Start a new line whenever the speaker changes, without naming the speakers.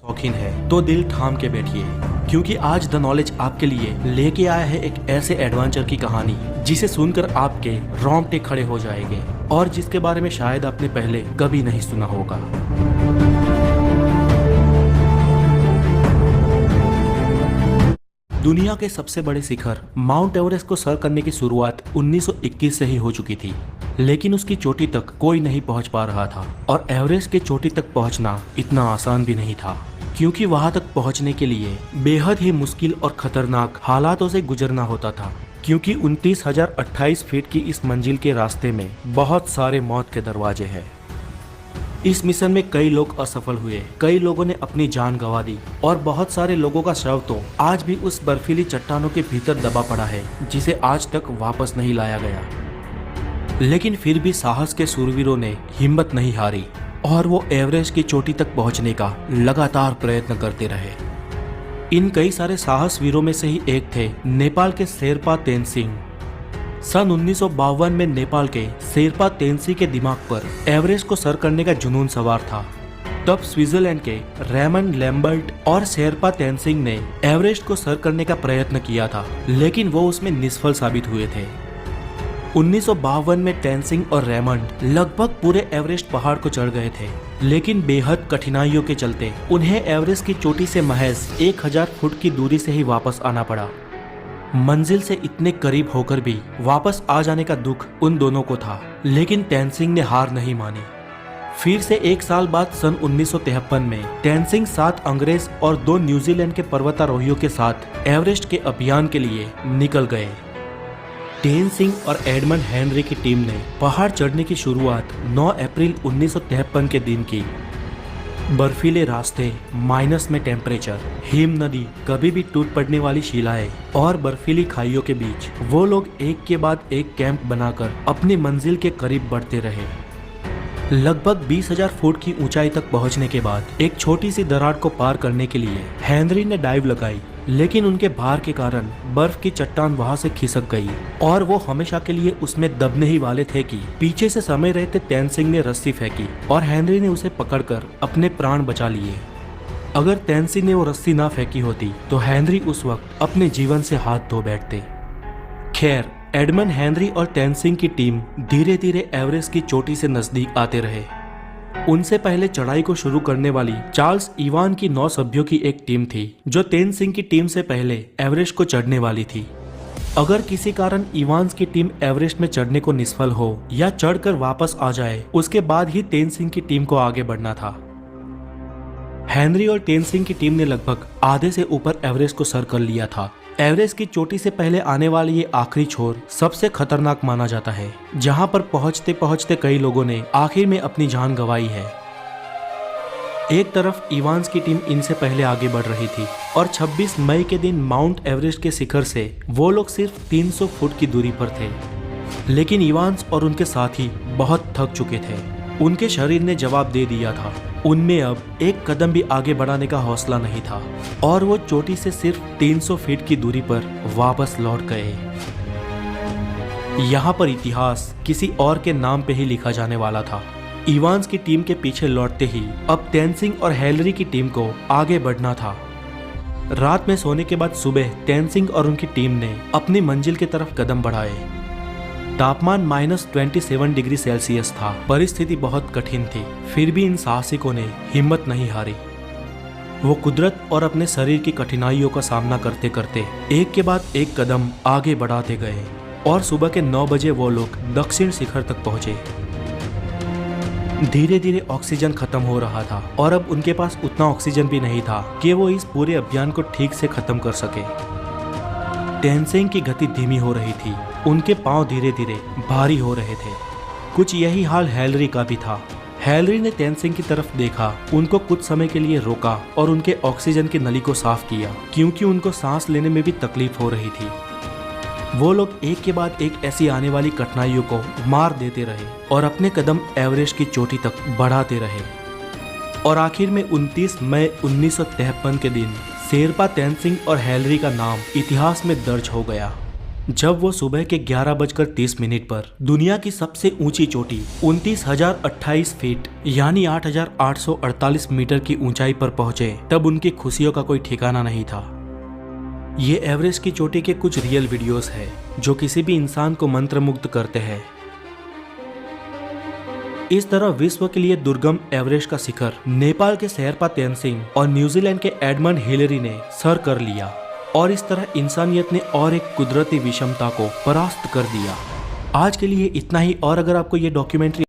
शौकीन है तो दिल थाम के बैठिए, क्योंकि आज द नॉलेज आपके लिए लेके आया है एक ऐसे एडवेंचर की कहानी जिसे सुनकर आपके रोंगटे खड़े हो जाएंगे और जिसके बारे में शायद आपने पहले कभी नहीं सुना होगा। दुनिया के सबसे बड़े शिखर माउंट एवरेस्ट को सर करने की शुरुआत 1921 से ही हो चुकी थी, लेकिन उसकी चोटी तक कोई नहीं पहुंच पा रहा था। और एवरेस्ट की चोटी तक पहुंचना इतना आसान भी नहीं था, क्योंकि वहां तक पहुंचने के लिए बेहद ही मुश्किल और खतरनाक हालातों से गुजरना होता था, क्योंकि 29,028 फीट की इस मंजिल के रास्ते में बहुत सारे मौत के दरवाजे हैं। इस मिशन में कई लोग असफल हुए, कई लोगों ने अपनी जान गंवा दी और बहुत सारे लोगों का शव तो आज भी उस बर्फीली चट्टानों के भीतर दबा पड़ा है, जिसे आज तक वापस नहीं लाया गया। लेकिन फिर भी साहस के शूरवीरों ने हिम्मत नहीं हारी और वो एवरेस्ट की चोटी तक पहुंचने का लगातार प्रयत्न करते रहे। इन कई सारे साहस वीरों में से ही एक थे नेपाल के शेरपा तेनसिंग। सन 1952 में नेपाल के शेरपा तेनसी के दिमाग पर एवरेस्ट को सर करने का जुनून सवार था। तब स्विट्जरलैंड के रेमंड लैम्बर्ट और शेरपा तेनसिंग ने एवरेस्ट को सर करने का प्रयत्न किया था, लेकिन वो उसमें निष्फल साबित हुए थे। 1952 में तेनसिंग और रेमंड लगभग पूरे एवरेस्ट पहाड़ को चढ़ गए थे, लेकिन बेहद कठिनाइयों के चलते उन्हें एवरेस्ट की चोटी से महज 1000 फुट की दूरी से ही वापस आना पड़ा। मंजिल से इतने करीब होकर भी वापस आ जाने का दुख उन दोनों को था, लेकिन तेनसिंग ने हार नहीं मानी। फिर से एक साल बाद सन 1953 में तेनसिंग 7 अंग्रेज और 2 न्यूजीलैंड के पर्वतारोहियों के साथ एवरेस्ट के अभियान के लिए निकल गए। तेनसिंग और एडमंड हेनरी की टीम ने पहाड़ चढ़ने की शुरुआत 9 अप्रैल 1953 के दिन की। बर्फीले रास्ते, माइनस में टेम्परेचर, हिम नदी, कभी भी टूट पड़ने वाली शिलाएं और बर्फीली खाइयों के बीच वो लोग एक के बाद एक कैंप बनाकर अपनी मंजिल के करीब बढ़ते रहे। लगभग 20,000 फुट की ऊंचाई तक पहुंचने के बाद एक छोटी सी दरार को पार करने के लिए हेनरी ने डाइव लगाई, लेकिन उनके भार के कारण बर्फ की चट्टान वहां से खिसक गई और वो हमेशा के लिए उसमें दबने ही वाले थे कि पीछे से समय रहते तेनसिंग ने रस्सी फेंकी और हेनरी ने उसे पकड़कर अपने प्राण बचा लिए। अगर तेनसिंग ने वो रस्सी ना फेंकी होती तो हेनरी उस वक्त अपने जीवन से हाथ धो बैठते। खैर, एडमंड हेनरी और तेनसिंग की टीम धीरे धीरे एवरेस्ट की चोटी से नजदीक आते रहे। उनसे पहले चढ़ाई को शुरू करने वाली चार्ल्स इवान की 9 सभ्यों की एक टीम थी, जो तेनसिंग की टीम से पहले एवरेस्ट को चढ़ने वाली थी। अगर किसी कारण इवान्स की टीम एवरेस्ट में चढ़ने को निष्फल हो या चढ़कर वापस आ जाए, उसके बाद ही तेनसिंग की टीम को आगे बढ़ना था। हेनरी और तेनसिंग की टीम ने लगभग आधे से ऊपर एवरेस्ट को सर कर लिया था। एवरेस्ट की चोटी से पहले आने वाली ये आखिरी छोर सबसे खतरनाक माना जाता है, जहां पर पहुंचते पहुंचते कई लोगों ने आखिर में अपनी जान गंवाई है। एक तरफ इवान्स की टीम इनसे पहले आगे बढ़ रही थी और 26 मई के दिन माउंट एवरेस्ट के शिखर से वो लोग सिर्फ 300 फुट की दूरी पर थे, लेकिन इवान्स और उनके साथी बहुत थक चुके थे। उनके शरीर ने जवाब दे दिया था, उनमें अब एक कदम भी आगे बढ़ाने का हौसला नहीं था और वो चोटी से सिर्फ 300 फीट की दूरी पर वापस लौट गए। यहाँ पर इतिहास किसी और के नाम पे ही लिखा जाने वाला था। इवान्स की टीम के पीछे लौटते ही अब तेनसिंग और हेनरी की टीम को आगे बढ़ना था। रात में सोने के बाद सुबह तेनसिंग और उनकी टीम ने अपनी मंजिल की तरफ कदम बढ़ाए। तापमान -27 डिग्री सेल्सियस था। परिस्थिति बहुत कठिन थी, फिर भी इन साहसिकों ने हिम्मत नहीं हारी। वो कुदरत और अपने शरीर की कठिनाइयों का सामना करते करते एक के बाद एक कदम आगे बढ़ाते गए और सुबह के 9 बजे वो लोग दक्षिण शिखर तक पहुंचे। धीरे धीरे ऑक्सीजन खत्म हो रहा था और अब उनके पास उतना ऑक्सीजन भी नहीं था कि वो इस पूरे अभियान को ठीक से खत्म कर सके। तेनसिंग की गति धीमी हो रही थी, उनके पांव धीरे धीरे भारी हो रहे थे। कुछ यही हाल हेनरी का भी था। हेनरी ने तेनसिंग की तरफ देखा, उनको कुछ समय के लिए रोका और उनके ऑक्सीजन की नली को साफ किया, क्योंकि उनको सांस लेने में भी तकलीफ हो रही थी। वो लोग एक के बाद एक ऐसी आने वाली कठिनाइयों को मार देते रहे और अपने कदम एवरेस्ट की चोटी तक बढ़ाते रहे। और आखिर में 29 मई 1953 के दिन शेरपा तेनसिंग और हेनरी का नाम इतिहास में दर्ज हो गया। जब वो सुबह के 11:30 पर दुनिया की सबसे ऊंची चोटी 29,028 फीट यानी 8,848 मीटर की ऊंचाई पर पहुंचे, तब उनकी खुशियों का कोई ठिकाना नहीं था। ये एवरेस्ट की चोटी के कुछ रियल वीडियोस हैं जो किसी भी इंसान को मंत्रमुग्ध करते हैं। इस तरह विश्व के लिए दुर्गम एवरेस्ट का शिखर नेपाल के शेरपा तेनसिंग और न्यूजीलैंड के एडमंड हिलेरी ने सर कर लिया, और इस तरह इंसानियत ने और एक कुदरती विषमता को परास्त कर दिया। आज के लिए इतना ही, और अगर आपको ये डॉक्यूमेंट्री